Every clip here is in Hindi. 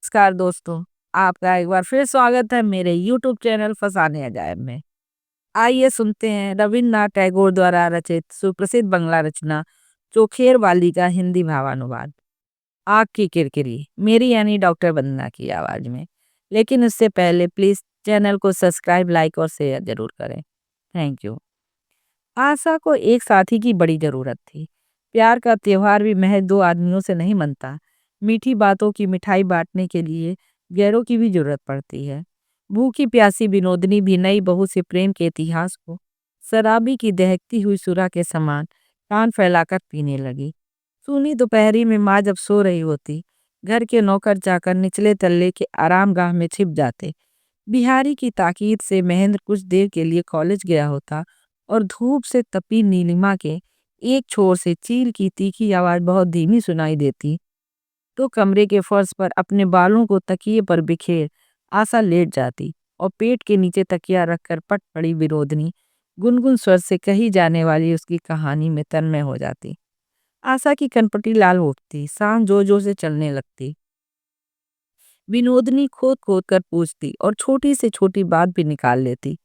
नमस्कार दोस्तों। आपका एक बार फिर स्वागत है मेरे यूट्यूब चैनल फसाने अजायब में। आइए सुनते हैं रविन्द्रनाथ टैगोर द्वारा रचित सुप्रसिद्ध बंगला रचना चोखेर वाली का हिंदी भावानुवाद। आग की किरकिरी, मेरी यानी डॉक्टर वंदना की आवाज में। लेकिन उससे पहले प्लीज चैनल को सब्सक्राइब, लाइक और शेयर जरूर करें। Thank you. आशा को एक साथी की बड़ी जरूरत थी। प्यार का त्योहार भी महज दो आदमियों से नहीं मनता। मीठी बातों की मिठाई बांटने के लिए गैरों की भी जरूरत पड़ती है। भूखी प्यासी विनोदनी भी नई बहू से प्रेम के इतिहास को शराबी की दहकती हुई सुरा के समान कान फैलाकर पीने लगी। सूनी दोपहरी में माँ जब सो रही होती, घर के नौकर जाकर निचले तल्ले के आरामगाह में छिप जाते। बिहारी की ताकीद से महेंद्र कुछ देर के लिए कॉलेज गया होता और धूप से तपी नीलिमा के एक छोर से चील की तीखी आवाज बहुत धीमी सुनाई देती तो कमरे के फर्श पर अपने बालों को तकिए पर बिखेर आशा लेट जाती और पेट के नीचे तकिया रखकर पट पड़ी विरोधनी गुनगुन स्वर से कही जाने वाली उसकी कहानी में तन्मय हो जाती। आशा की कनपटी लाल उठती, सांस जोर जोर से चलने लगती। विनोदनी खोद खोद कर पूछती और छोटी से छोटी बात भी निकाल लेती।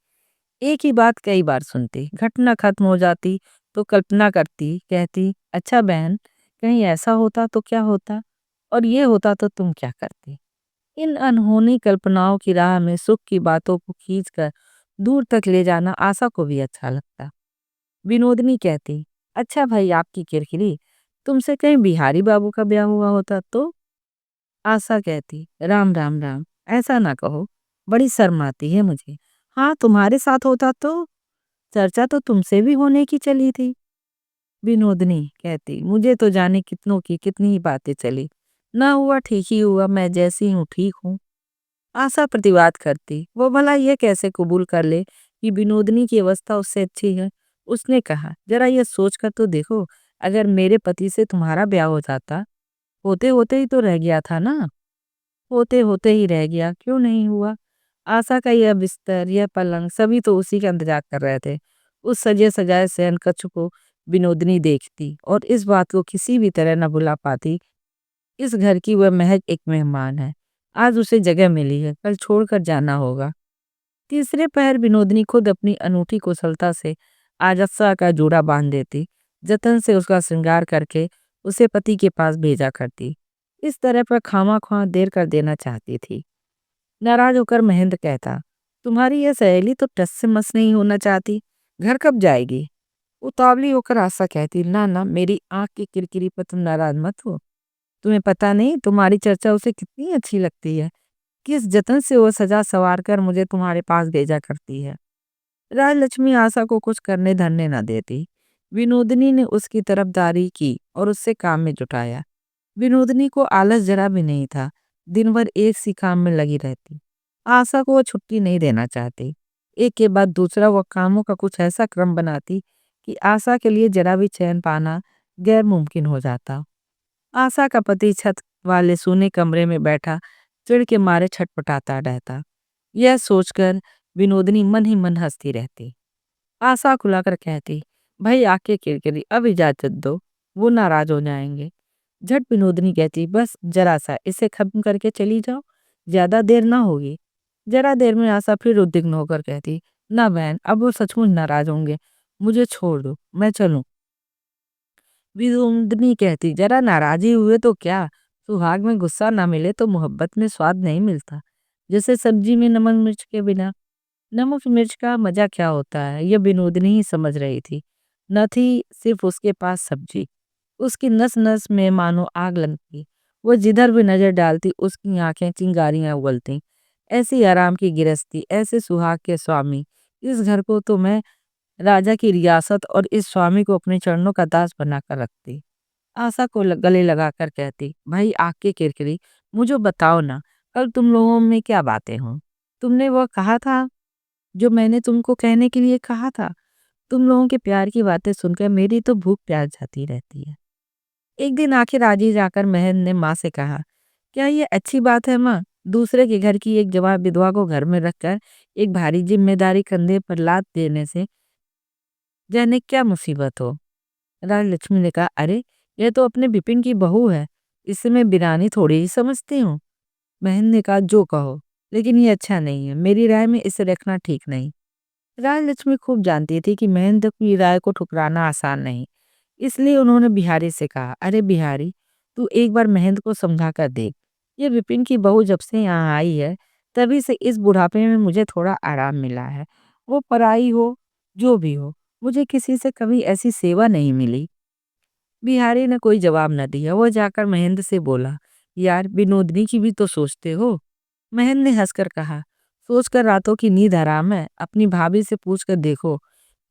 एक ही बात कई बार सुनती, घटना खत्म हो जाती तो कल्पना करती, कहती अच्छा बहन, कहीं ऐसा होता तो क्या होता, और ये होता तो तुम क्या करती। इन अनहोनी कल्पनाओं की राह में सुख की बातों को खींचकर दूर तक ले जाना आशा को भी अच्छा लगता। विनोदनी कहती अच्छा भाई, आपकी किरकिरी, तुमसे कहीं बिहारी बाबू का ब्याह हुआ होता तो। आशा कहती राम राम राम, ऐसा ना कहो, बड़ी शर्म आती है मुझे। हाँ, तुम्हारे साथ होता तो। चर्चा तो तुमसे भी होने की चली थी। विनोदनी कहती मुझे तो जाने कितनों की कितनी ही बातें चली। ना हुआ ठीक ही हुआ, मैं जैसी हूँ ठीक हूँ। आशा प्रतिवाद करती वो भला ये कैसे कबूल कर ले कि विनोदनी की अवस्था उससे अच्छी है। उसने कहा जरा ये सोच कर तो देखो, अगर मेरे पति से तुम्हारा ब्याह हो जाता, होते होते ही तो रह गया था ना। होते होते ही रह गया, क्यों नहीं हुआ। आशा का यह बिस्तर, यह पलंग, सभी तो उसी का इंतजार कर रहे थे। उस सजे सजाए शयन कक्ष को विनोदनी देखती और इस बात को किसी भी तरह न भुला पाती। इस घर की वह महज एक मेहमान है। आज उसे जगह मिली है, कल छोड़कर जाना होगा। तीसरे पहर विनोदनी खुद अपनी अनूठी कुशलता से आजस्सा का जोड़ा बांध देती, जतन से उसका श्रृंगार करके उसे पति के पास भेजा करती। इस तरह पर खामा देर कर देना चाहती थी। नाराज होकर महेंद्र कहता तुम्हारी यह सहेली तो टस से मस नहीं होना चाहती, घर कब जाएगी। उतावली होकर आशा कहती ना ना, मेरी आंख की किरकिरी पर तुम नाराज मत हो। तुम्हें पता नहीं तुम्हारी चर्चा उसे कितनी अच्छी लगती है, किस जतन से वो सजा सवार कर मुझे तुम्हारे पास भेजा करती है। राजलक्ष्मी आशा को कुछ करने धरने न देती। विनोदनी ने उसकी तरफदारी की और उससे काम में जुटाया। विनोदनी को आलस जरा भी नहीं था, दिन भर एक सी काम में लगी रहती। आशा को वो छुट्टी नहीं देना चाहती। एक के बाद दूसरा वह कामों का कुछ ऐसा क्रम बनाती कि आशा के लिए जरा भी चैन पाना गैर मुमकिन हो जाता। आशा का पति छत वाले सूने कमरे में बैठा चिढ़ के मारे छटपटाता रहता। यह सोचकर विनोदनी मन ही मन हंसती रहती। आशा खुलाकर कहती भाई आके किरकिरी, अब इजाजत दो, वो नाराज हो जाएंगे। झट विनोदनी कहती बस जरा सा इसे खत्म करके चली जाओ, ज्यादा देर ना होगी। जरा देर में आशा फिर उद्विग्न होकर कहती ना बहन, अब वो सचमुच नाराज होंगे, मुझे छोड़ दो, मैं चलूं। विनोदनी कहती जरा नाराजी हुए तो क्या, सुहाग में गुस्सा ना मिले तो मोहब्बत में स्वाद नहीं मिलता। जैसे सब्जी में नमक मिर्च के बिना। नमक मिर्च का मजा क्या होता है, यह विनोदनी ही समझ रही थी। न थी सिर्फ उसके पास सब्जी, उसकी नस नस में मानो आग लगती। वो जिधर भी नजर डालती उसकी आंखें चिंगारियां उगलती। ऐसी आराम की गृहस्थी, ऐसे सुहाग के स्वामी, इस घर को तो मैं राजा की रियासत और इस स्वामी को अपने चरणों का दास बनाकर रखती। आशा को गले लगाकर कहती भाई आग की किरकिरी, मुझे बताओ ना, कल तुम लोगों में क्या बातें हों। तुमने वो कहा था जो मैंने तुमको कहने के लिए कहा था। तुम लोगों के प्यार की बातें सुनकर मेरी तो भूख प्यास जाती रहती है। एक दिन आखिर आज ही जाकर महन ने माँ से कहा क्या ये अच्छी बात है माँ, दूसरे के घर की एक जवान विधवा को घर में रखकर एक भारी जिम्मेदारी कंधे पर लाद देने से जाने क्या मुसीबत हो। राजलक्ष्मी ने कहा अरे, यह तो अपने बिपिन की बहू है, इसे मैं बिरानी थोड़ी ही समझती हूँ। बहन ने कहा, जो कहो, लेकिन ये अच्छा नहीं है। मेरी राय में इसे रखना ठीक नहीं। राजलक्ष्मी खूब जानती थी कि महेंद्र की राय को ठुकराना आसान नहीं। इसलिए उन्होंने बिहारी से कहा, अरे बिहारी, तू एक बार महेंद्र को समझा कर देख। ये विपिन की बहू जब से यहाँ आई है, तभी से इस बुढ़ापे में मुझे थोड़ा आराम मिला है। वो पराई हो, जो भी हो, मुझे किसी से कभी ऐसी सेवा नहीं मिली। बिहारी ने कोई जवाब न दिया। वो जाकर महेंद्र से बोला, यार विनोदनी की भी तो सोचते हो। महेंद्र ने हंसकर कहा, सोचकर रातों की नींद हराम है। अपनी भाभी से पूछ कर देखो,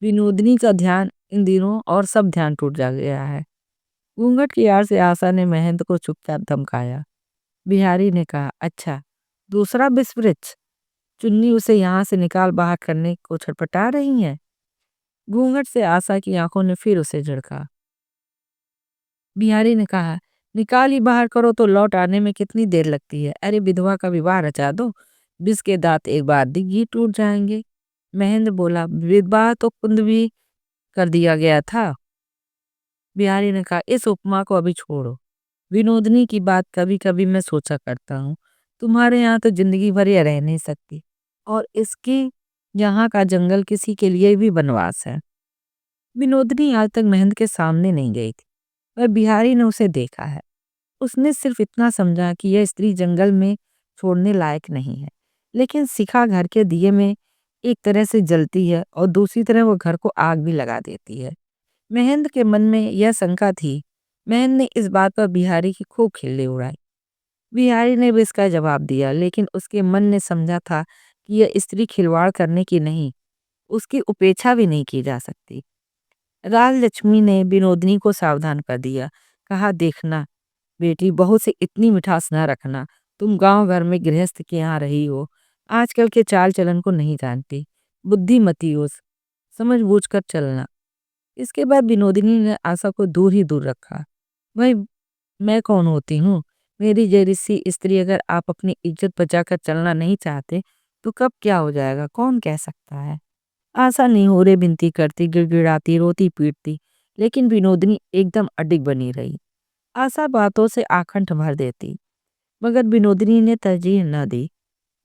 विनोदनी का ध्यान इन दिनों और सब ध्यान टूट जा गया है। घूंघट की आड़ से आशा ने महेंद्र को चुपचाप धमकाया। बिहारी ने कहा, अच्छा, दूसरा विस्मृत चुन्नी उसे यहाँ से निकाल बाहर करने को छटपटा रही है। घूंघट से आशा की आंखों ने फिर उसे झिड़का। बिहारी ने कहा, निकाल ही बाहर करो तो लौट आने में कितनी देर लगती है। अरे विधवा का विवाह रचा दो, बिस के दांत एक बार दिग्गी टूट जाएंगे। महेंद्र बोला, विवाह तो कुंद भी कर दिया गया था। बिहारी ने कहा, इस उपमा को अभी छोड़ो। विनोदनी की बात कभी कभी मैं सोचा करता हूँ। तुम्हारे यहाँ तो जिंदगी भर यह रह नहीं सकती, और इसके यहाँ का जंगल किसी के लिए भी बनवास है। विनोदनी आज तक महेंद्र के सामने नहीं गई थी, पर बिहारी ने उसे देखा है। उसने सिर्फ इतना समझा कि यह स्त्री जंगल में छोड़ने लायक नहीं है, लेकिन शिखा घर के दिए में एक तरह से जलती है और दूसरी तरह वो घर को आग भी लगा देती है। महेंद्र के मन में यह शंका थी। महेंद्र ने इस बात पर बिहारी की खूब खिल्ली उड़ाई। बिहारी ने भी इसका जवाब दिया, लेकिन उसके मन ने समझा था कि यह स्त्री खिलवाड़ करने की नहीं, उसकी उपेक्षा भी नहीं की जा सकती। राजलक्ष्मी ने विनोदनी को सावधान कर दिया। कहा, देखना बेटी, बहू से इतनी मिठास ना रखना। तुम गांव घर में गृहस्थ के यहाँ रही हो, आजकल के चाल चलन को नहीं जानती। बुद्धिमती हो, समझ बूझ कर चलना। इसके बाद विनोदिनी ने आशा को दूर ही दूर रखा। भाई, मैं कौन होती हूँ? मेरी जैसी स्त्री अगर आप अपनी इज्जत बचाकर चलना नहीं चाहते, तो कब क्या हो जाएगा कौन कह सकता है। आशा निहोरे बिनती करती, गिड़गिड़ाती, रोती पीटती, लेकिन विनोदिनी एकदम अडिग बनी रही। आशा बातों से आखंड भर देती, मगर विनोदिनी ने तरजीह न दी।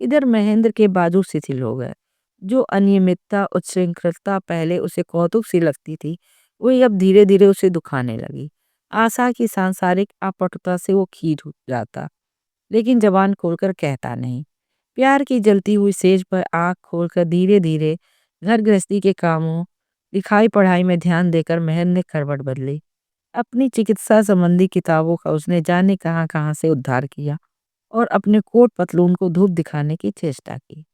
इधर महेंद्र के बाजू शिथिल हो गए। जो अनियमितता, उच्छृंखलता पहले उसे कौतुक सी लगती थी, वही अब धीरे धीरे उसे दुखाने लगी। आशा की सांसारिक अपटुता से वो खींच उठ जाता, लेकिन जबान खोलकर कहता नहीं। प्यार की जलती हुई सेज पर आंख खोलकर धीरे धीरे घर गृहस्थी के कामों, लिखाई पढ़ाई में ध्यान देकर महेंद्र ने करवट बदली। अपनी चिकित्सा संबंधी किताबों का उसने जाने कहाँ कहाँ से उद्धार किया और अपने कोट पतलून को धूप दिखाने की चेष्टा की।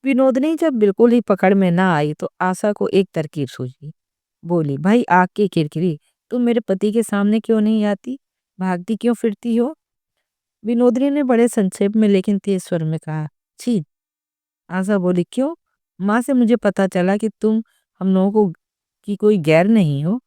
विनोदनी जब बिल्कुल ही पकड़ में ना आई तो आशा को एक तरकीब सूझी। बोली, भाई आग की किरकिरी, तुम मेरे पति के सामने क्यों नहीं आती? भागती क्यों फिरती हो? विनोदनी ने बड़े संक्षेप में लेकिन तेज स्वर में कहा, छी। आशा बोली, क्यों? माँ से मुझे पता चला कि तुम हम लोगों को की कोई गैर नहीं हो।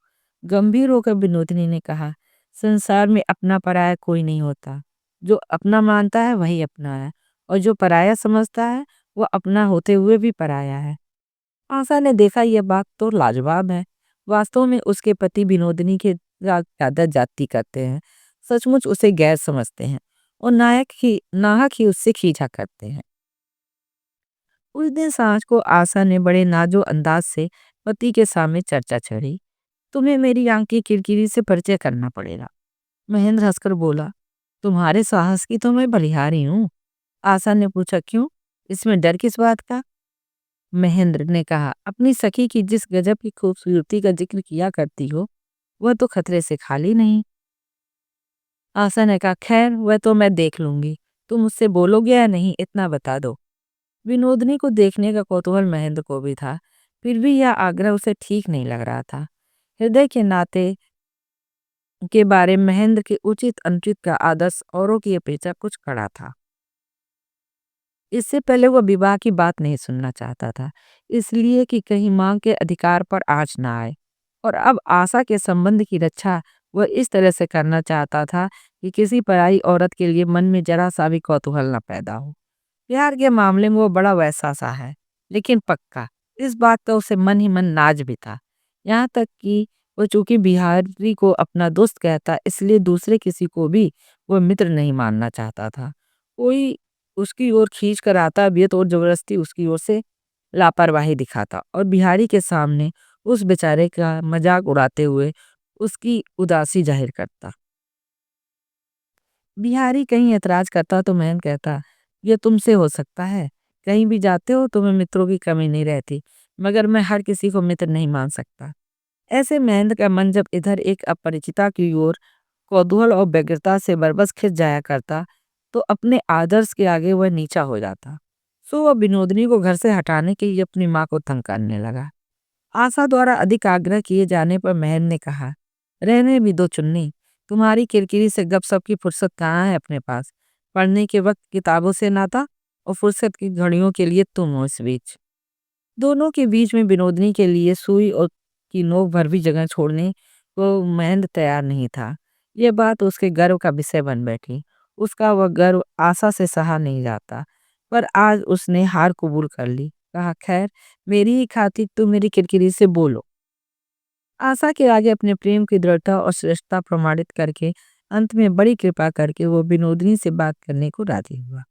गंभीर होकर विनोदनी ने कहा, संसार में अपना पराया कोई नहीं होता। जो अपना मानता है वही अपना है, और जो पराया समझता है वो अपना होते हुए भी पराया है। आशा ने देखा यह बात तो लाजवाब है। वास्तव में उसके पति विनोदनी के ज्यादा जाति करते हैं, सचमुच उसे गैर समझते हैं और नाहक ही उससे खींचा करते हैं। उस दिन सांझ को आशा ने बड़े नाजो अंदाज से पति के सामने चर्चा छेड़ी। तुम्हें मेरी आंख की किरकिरी से परिचय करना पड़ेगा। महेंद्र हंसकर बोला, तुम्हारे साहस की तो मैं बलिहारी हूँ। आशा ने पूछा, क्यों? इसमें डर किस बात का? महेंद्र ने कहा, अपनी सखी की जिस गजब की खूबसूरती का जिक्र किया करती हो, वह तो खतरे से खाली नहीं। आशा ने कहा, खैर वह तो मैं देख लूंगी। तुम मुझसे बोलोगे या नहीं, इतना बता दो। विनोदनी को देखने का कौतूहल महेंद्र को भी था, फिर भी यह आग्रह उसे ठीक नहीं लग रहा था। हृदय के नाते के बारे में महेंद्र के उचित अनुचित का आदर्श औरों की अपेक्षा कुछ कड़ा था। इससे पहले वह विवाह की बात नहीं सुनना चाहता था, इसलिए कि कहीं मां के अधिकार पर आँच ना आए। और अब आशा के संबंध की रक्षा वह इस तरह से करना चाहता था कि किसी पराई औरत के लिए मन में जरा सा भी कौतूहल न पैदा हो। प्यार के मामले में वो बड़ा वैसा सा है, लेकिन पक्का। इस बात का उसे मन ही मन नाज भी था। यहाँ तक कि वो चूंकि बिहारी को अपना दोस्त कहता, इसलिए दूसरे किसी को भी वो मित्र नहीं मानना चाहता था। कोई उसकी ओर खींच कर आता भी है तो वो जबरदस्ती उसकी ओर से लापरवाही दिखाता और बिहारी के सामने उस बेचारे का मजाक उड़ाते हुए उसकी उदासी जाहिर करता। बिहारी कहीं ऐतराज करता तो महन कहता, ये तुमसे हो सकता है, कहीं भी जाते हो तुम्हें मित्रों की कमी नहीं रहती, मगर मैं हर किसी को मित्र नहीं मान सकता। ऐसे महेंद्र का मन जब इधर एक अपरिचिता की ओर कौतूहल और व्यग्रता से बरबस खिंच जाया करता, तो अपने आदर्श के आगे वह नीचा हो जाता। सो वह विनोदनी को घर से हटाने के लिए अपनी माँ को तंग करने लगा। आशा द्वारा अधिक आग्रह किए जाने पर महन ने कहा, रहने भी दो चुन्नी, तुम्हारी किरकिरी से गपशप की फुर्सत कहाँ है अपने पास। पढ़ने के वक्त किताबों से नाता और फुर्सत की घड़ियों के लिए तुम हो इस बीच। दोनों के बीच में विनोदनी के लिए सुई और की नोक भर भी जगह छोड़ने को महेंद्र तैयार नहीं था। यह बात उसके गर्व का विषय बन बैठी। उसका वह गर्व आशा से सहा नहीं जाता। पर आज उसने हार कबूल कर ली। कहा, खैर, मेरी ही खातिर तुम मेरी किरकिरी से बोलो। आशा के आगे अपने प्रेम की दृढ़ता और श्रेष्ठता प्रमाणित करके अंत में बड़ी कृपा करके वो विनोदनी से बात करने को राजी हुआ।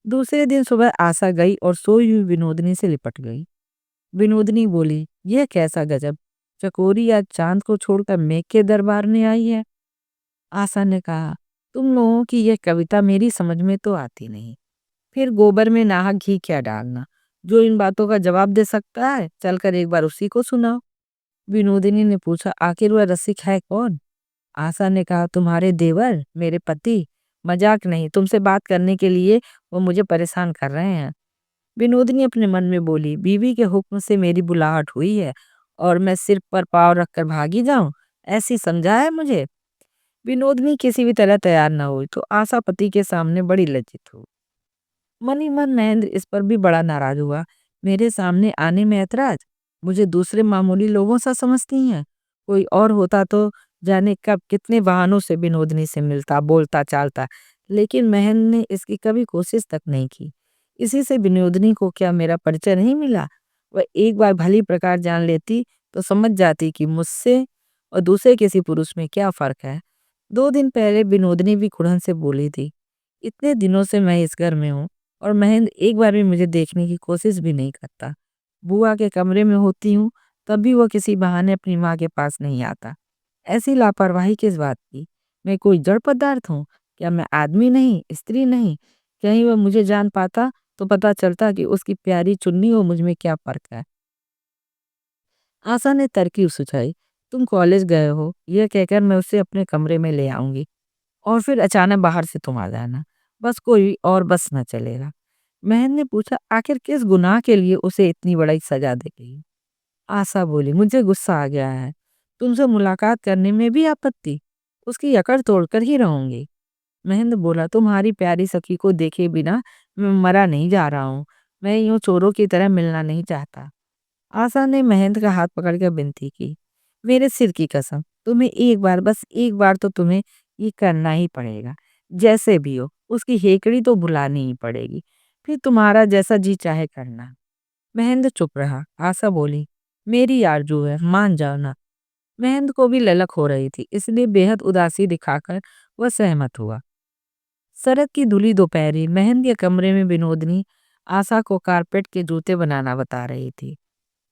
दूसरे दिन सुबह आशा गई और सोई हुई विनोदनी से लिपट गई। विनोदनी बोली, यह कैसा गजब, चकोरी या चांद को छोड़कर मेघ के दरबार में आई है। आशा ने कहा, तुम लोगों की यह कविता मेरी समझ में तो आती नहीं। फिर गोबर में नाहक घी क्या डालना। जो इन बातों का जवाब दे सकता है चलकर एक बार उसी को सुनाओ। विनोदिनी ने पूछा, आखिर वह रसिक है कौन। आशा ने कहा, तुम्हारे देवर, मेरे पति। मजाक नहीं, तुमसे बात करने के लिए वो मुझे परेशान कर रहे हैं। विनोदिनी अपने मन में बोली, बीवी के हुक्म से मेरी बुलाहट हुई है और मैं सिर पर पाँव रखकर भागी जाऊं, ऐसी समझा है मुझे। विनोदिनी किसी भी तरह तैयार न हुई तो आशा पति के सामने बड़ी लज्जित हुई। मन ही मन महेंद्र इस पर भी बड़ा नाराज हुआ। मेरे सामने आने में ऐतराज, मुझे दूसरे मामूली लोगों सा समझती हैं। कोई और होता तो जाने कब कितने बहानों से विनोदनी से मिलता बोलता चालता, लेकिन महेंद्र ने इसकी कभी कोशिश तक नहीं की। इसी से विनोदनी को क्या मेरा परिचय नहीं मिला। वह एक बार भली प्रकार जान लेती तो समझ जाती कि मुझसे और दूसरे किसी पुरुष में क्या फर्क है। 2 दिन पहले विनोदनी भी कुड़न से बोली थी, इतने दिनों से मैं इस घर में हूँ और महेंद्र एक बार भी मुझे देखने की कोशिश भी नहीं करता। बुआ के कमरे में होती हूँ तब भी वो किसी बहाने अपनी माँ के पास नहीं आता। ऐसी लापरवाही किस बात की। मैं कोई जड़ पदार्थ हूँ। क्या मैं आदमी नहीं, स्त्री नहीं। कहीं वह मुझे जान पाता तो पता चलता कि उसकी प्यारी चुन्नी और मुझ में क्या फर्क है। आशा ने तरकीब सुझाई, तुम कॉलेज गए हो यह कहकर मैं उसे अपने कमरे में ले आऊंगी और फिर अचानक बाहर से तुम आ जाना। बस कोई और बस न चलेगा। महन ने पूछा, आखिर किस गुनाह के लिए उसे इतनी बड़ी सजा दी गई। आशा बोली, मुझे गुस्सा आ गया है। तुमसे मुलाकात करने में भी आपत्ति। उसकी अकड़ तोड़कर ही रहूंगी। महेंद्र बोला, तुम्हारी प्यारी सखी को देखे बिना मैं मरा नहीं जा रहा हूँ। मैं यूं चोरों की तरह मिलना नहीं चाहता। आशा ने महेंद्र का हाथ पकड़कर विनती की, मेरे सिर की कसम, तुम्हें एक बार, बस एक बार तो तुम्हें ये करना ही पड़ेगा। जैसे भी हो उसकी हेकड़ी तो बुलानी ही पड़ेगी। फिर तुम्हारा जैसा जी चाहे करना। महेंद्र चुप रहा। आशा बोली, मेरी आरजू है, मान जाओ ना। महेंद्र को भी ललक हो रही थी, इसलिए बेहद उदासी दिखाकर वह सहमत हुआ। शरद की धुली दोपहरी महेंद्र के कमरे में विनोदनी आशा को कारपेट के जूते बनाना बता रही थी।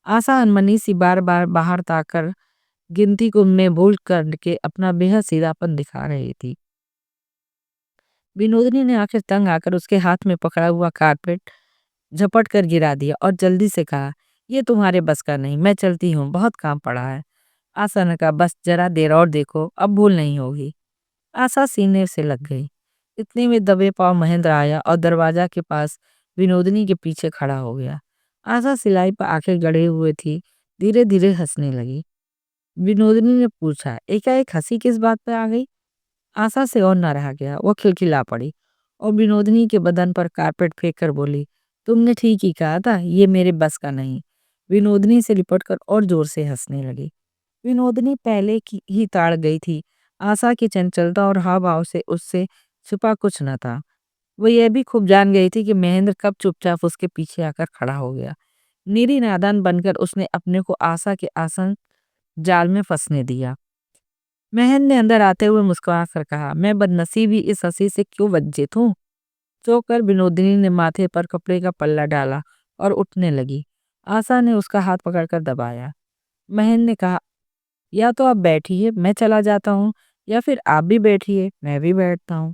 आशा अनमनी सी बार बार बाहर ताकर गिनती को में भूल करके अपना बेहद सीधापन दिखा रही थी। विनोदनी ने आखिर तंग आकर उसके हाथ में पकड़ा हुआ कारपेट झपट कर गिरा दिया और जल्दी से कहा, ये तुम्हारे बस का नहीं, मैं चलती हूँ, बहुत काम पड़ा है। आशा ने कहा, बस जरा देर और देखो, अब भूल नहीं होगी। आशा सीने से लग गई। इतने में दबे पांव महेंद्र आया और दरवाजा के पास विनोदनी के पीछे खड़ा हो गया। आशा सिलाई पर आंखें गड़े हुए थी, धीरे धीरे हंसने लगी। विनोदनी ने पूछा, एकाएक हंसी किस बात पे आ गई। आशा से और न रहा गया, वो खिलखिला पड़ी और विनोदनी के बदन पर कारपेट फेंक कर बोली, तुमने ठीक ही कहा था, ये मेरे बस का नहीं। विनोदनी से लिपटकर और जोर से हंसने लगी। विनोदनी पहले की ही ताड़ गई थी। आशा की चंचलता और हाव भाव से उससे छुपा कुछ न था। वो यह भी खूब जान गई थी कि महेंद्र कब चुपचाप उसके पीछे आकर खड़ा हो गया। निरी नादान बनकर उसने अपने को आशा के आसन जाल में फंसने दिया। महन ने अंदर आते हुए मुस्कुरा कर कहा, मैं बदनसीब ही इस हंसी से क्यों वंचित हूँ। चौंक कर विनोदिनी ने माथे पर कपड़े का पल्ला डाला और उठने लगी। आशा ने उसका हाथ पकड़कर दबाया। महेंद्र ने कहा, या तो आप बैठिए, मैं चला जाता हूँ, या फिर आप भी बैठिए, मैं भी बैठता हूँ।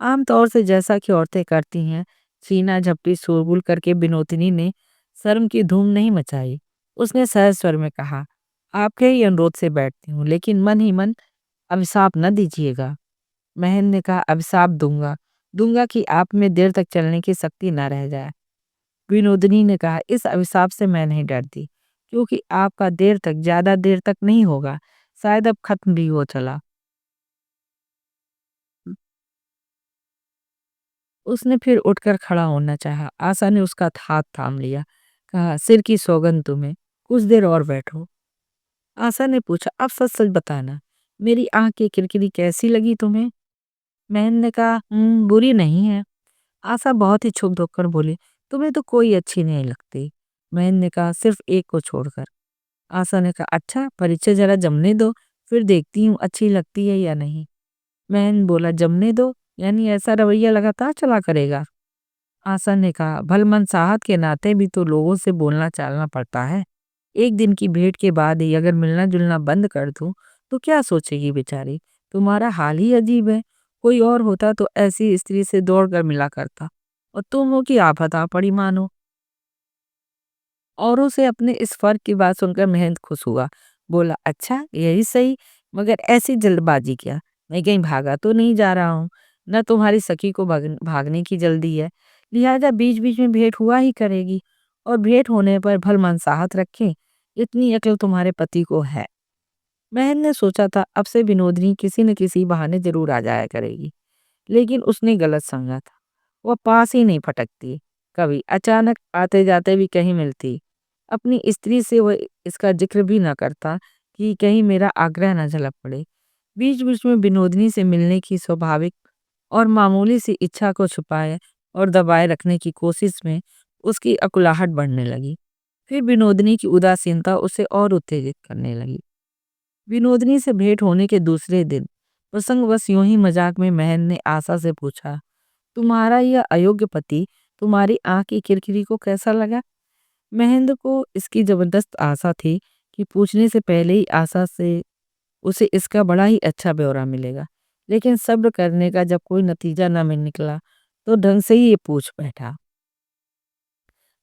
आम तौर से जैसा कि औरतें करती हैं, सीना झपटी शोरगुल करके विनोदिनी ने शर्म की धूम नहीं मचाई। उसने सहज स्वर में कहा, आपके ही अनुरोध से बैठती हूँ, लेकिन मन ही मन अभिशाप न दीजिएगा। महेंद्र ने कहा, अभिशाप दूंगा, दूंगा कि आप में देर तक चलने की शक्ति न रह जाए। विनोदिनी ने कहा, इस अभिशाप से मैं नहीं डरती, क्योंकि आपका देर तक ज्यादा देर तक नहीं होगा, शायद अब खत्म भी हो चला। उसने फिर उठकर खड़ा होना चाहा। आशा ने उसका हाथ थाम लिया। कहा, सिर की सौगंध तुम्हें, कुछ देर और बैठो। आशा ने पूछा, अब सच सच बताना, मेरी आंख की किरकिरी कैसी लगी तुम्हें? मैंने ने कहा, बुरी नहीं है। आशा बहुत ही क्षुब्ध होकर बोली, तुम्हें तो कोई अच्छी नहीं लगती। मैंने ने कहा, सिर्फ एक को छोड़कर। आशा ने कहा, अच्छा, परिचय जरा जमने दो, फिर देखती हूँ अच्छी लगती है या नहीं। मैंने बोला, जमने दो यानी ऐसा रवैया लगातार चला करेगा? आशा ने कहा, भलमनसाहत के नाते भी तो लोगों से बोलना चालना पड़ता है। एक दिन की भेंट के बाद ही अगर मिलना जुलना बंद कर दूं तो क्या सोचेगी बेचारी? तुम्हारा हाल ही अजीब है। कोई और होता तो ऐसी स्त्री से दौड़ कर मिला करता, और तुम हो कि आफत आ पड़ी मानो। औरों से अपने इस फर्क की बात सुनकर महंत खुश हुआ। बोला, अच्छा यही सही, मगर ऐसी जल्दबाजी क्या? मैं कहीं भागा तो नहीं जा रहा हूँ, न तुम्हारी सखी को भागने की जल्दी है। लिहाजा बीच बीच में भेंट हुआ ही करेगी, और भेंट होने पर भल मनसाहत रखें, इतनी अक्ल तुम्हारे पति को है। महन ने सोचा था अब से विनोदनी किसी न किसी बहाने जरूर आ जाया करेगी, लेकिन उसने गलत समझा था। वह पास ही नहीं फटकती, कभी अचानक आते जाते भी कहीं मिलती। अपनी स्त्री से वह इसका जिक्र भी न करता कि कहीं मेरा आग्रह न झलक पड़े। बीच बीच में विनोदनी से मिलने की स्वाभाविक और मामूली सी इच्छा को छुपाए और दबाए रखने की कोशिश में उसकी अकुलाहट बढ़ने लगी। फिर विनोदनी की उदासीनता उसे और उत्तेजित करने लगी। विनोदनी से भेंट होने के दूसरे दिन प्रसंगवश यूं ही मजाक में महन ने आशा से पूछा, तुम्हारा यह अयोग्य पति तुम्हारी आंख की किरकिरी को कैसा लगा? महेंद्र को इसकी जबरदस्त आशा थी कि पूछने से पहले ही आशा से उसे इसका बड़ा ही अच्छा ब्यौरा मिलेगा, लेकिन सब्र करने का जब कोई नतीजा न मिल निकला तो ढंग से ही ये पूछ बैठा।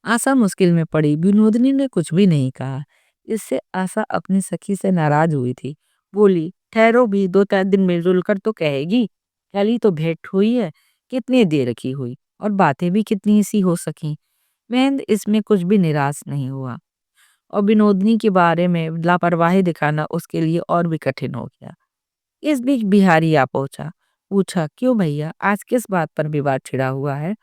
आशा मुश्किल में पड़ी। विनोदिनी ने कुछ भी नहीं कहा। इससे आशा अपनी सखी से नाराज हुई थी। बोली, ठहरो भी, दो चार दिन मिलजुल कर तो कहेगी। कल ही तो भेंट हुई है, कितनी देर की हुई, और बातें भी कितनी सी हो सकी। महेंद्र इसमें कुछ भी निराश नहीं हुआ, और विनोदिनी के बारे में लापरवाही दिखाना उसके लिए और भी कठिन हो गया। इस बीच बिहारी आ पहुंचा। पूछा, क्यों भैया, आज किस बात पर विवाद छिड़ा हुआ है?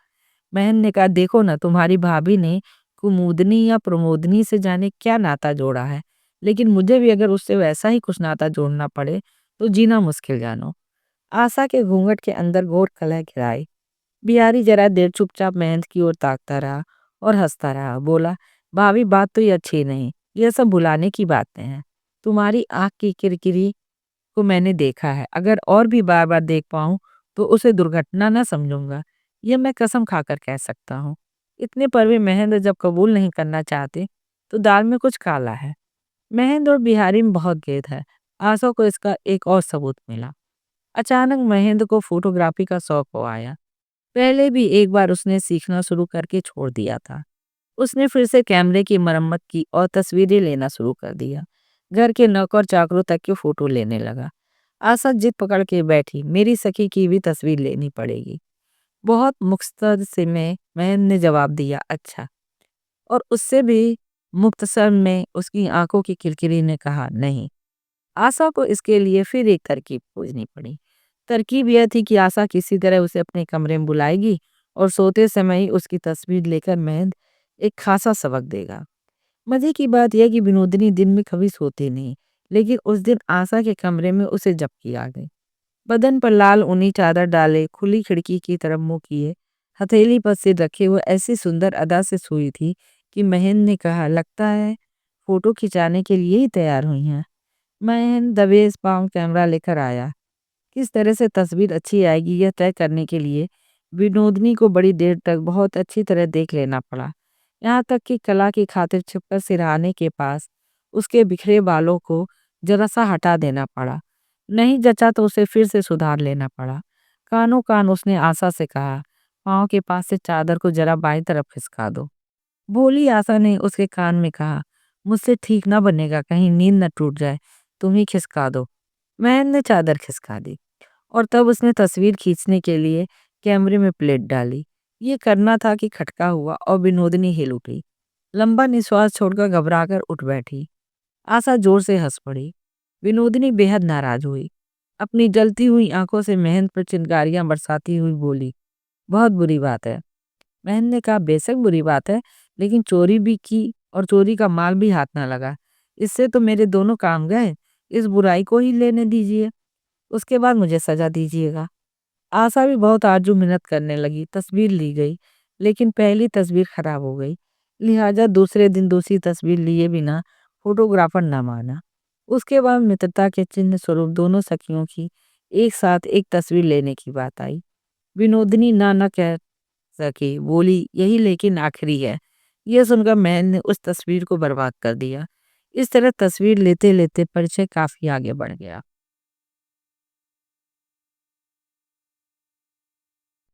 बहन ने कहा, देखो ना, तुम्हारी भाभी ने कुमुदनी या प्रमोदनी से जाने क्या नाता जोड़ा है, लेकिन मुझे भी अगर उससे वैसा ही कुछ नाता जोड़ना पड़े तो जीना मुश्किल जानो। आशा के घूंघट के अंदर घोर कलह घिराई। बिहारी जरा देर चुपचाप मेहंद की ओर ताकता रहा और हंसता रहा। बोला, भाभी, बात तो ये अच्छी नहीं, ये सब भुलाने की बातें हैं। तुम्हारी आंख की किरकिरी को मैंने देखा है, अगर और भी बार बार देख पाऊं तो उसे दुर्घटना न समझूंगा, यह मैं कसम खाकर कह सकता हूँ। इतने पर भी महेंद्र जब कबूल नहीं करना चाहते तो दाल में कुछ काला है। महेंद्र और बिहारी में बहुत गेद है। आशा को इसका एक और सबूत मिला। अचानक महेंद्र को फोटोग्राफी का शौक हो आया। पहले भी एक बार उसने सीखना शुरू करके छोड़ दिया था। उसने फिर से कैमरे की मरम्मत की और तस्वीरें लेना शुरू कर दिया। घर के नौकर चाकरों तक की फोटो लेने लगा। आशा जिद पकड़ के बैठी, मेरी सखी की भी तस्वीर लेनी पड़ेगी। बहुत मुख्तर से में महन ने जवाब दिया, अच्छा। और उससे भी मुख्तसर में उसकी आंखों की किलकिली ने कहा, नहीं। आशा को इसके लिए फिर एक तरकीब खोजनी पड़ी। तरकीब यह थी कि आशा किसी तरह उसे अपने कमरे में बुलाएगी और सोते समय ही उसकी तस्वीर लेकर महंद एक खासा सबक देगा। मजे की बात यह कि विनोदिनी दिन में कभी सोती नहीं, लेकिन उस दिन आशा के कमरे में उसे झपकी आ गई। बदन पर लाल ऊनी चादर डाले, खुली खिड़की की तरफ मुंह किए, हथेली पर सिर रखे हुए ऐसी सुंदर अदा से सोई थी कि महेंद्र ने कहा, लगता है फोटो खिंचाने के लिए ही तैयार हुई हैं। महेंद्र दबेस पांव कैमरा लेकर आया। किस तरह से तस्वीर अच्छी आएगी यह तय करने के लिए विनोदनी को बड़ी देर तक बहुत अच्छी तरह देख लेना पड़ा। यहाँ तक कि कला की खातिर छिपकर सिरहाने के पास उसके बिखरे बालों को जरा सा हटा देना पड़ा। नहीं जचा तो उसे फिर से सुधार लेना पड़ा। कानों कान उसने आशा से कहा, पाँव के पास से चादर को जरा बाईं तरफ खिसका दो। भोली आशा ने उसके कान में कहा, मुझसे ठीक ना बनेगा, कहीं नींद न टूट जाए, तुम ही खिसका दो। महन ने चादर खिसका दी और तब उसने तस्वीर खींचने के लिए कैमरे में प्लेट डाली। ये करना था कि खटका हुआ और विनोदनी हिल उठी। लंबा निश्वास छोड़कर घबराकर उठ बैठी। आशा जोर से हंस पड़ी। विनोदनी बेहद नाराज हुई। अपनी जलती हुई आंखों से महन पर चिंगारियां बरसाती हुई बोली, बहुत बुरी बात है। महन ने कहा, बेशक बुरी बात है, लेकिन चोरी भी की और चोरी का माल भी हाथ ना लगा। इससे तो मेरे दोनों काम गए। इस बुराई को ही लेने दीजिए, उसके बाद मुझे सजा दीजिएगा। आशा भी बहुत आरजू मिन्नत करने लगी। तस्वीर ली गई, लेकिन पहली तस्वीर खराब हो गई। लिहाजा दूसरे दिन दूसरी तस्वीर लिए बिना फोटोग्राफर न माना। उसके बाद मित्रता के चिन्ह स्वरूप दोनों सखियों की एक साथ एक तस्वीर लेने की बात आई। विनोदनी ना न कह सकी, बोली, यही लेकिन आखिरी है। यह सुनकर मैन ने उस तस्वीर को बर्बाद कर दिया। इस तरह तस्वीर लेते लेते परिचय काफी आगे बढ़ गया।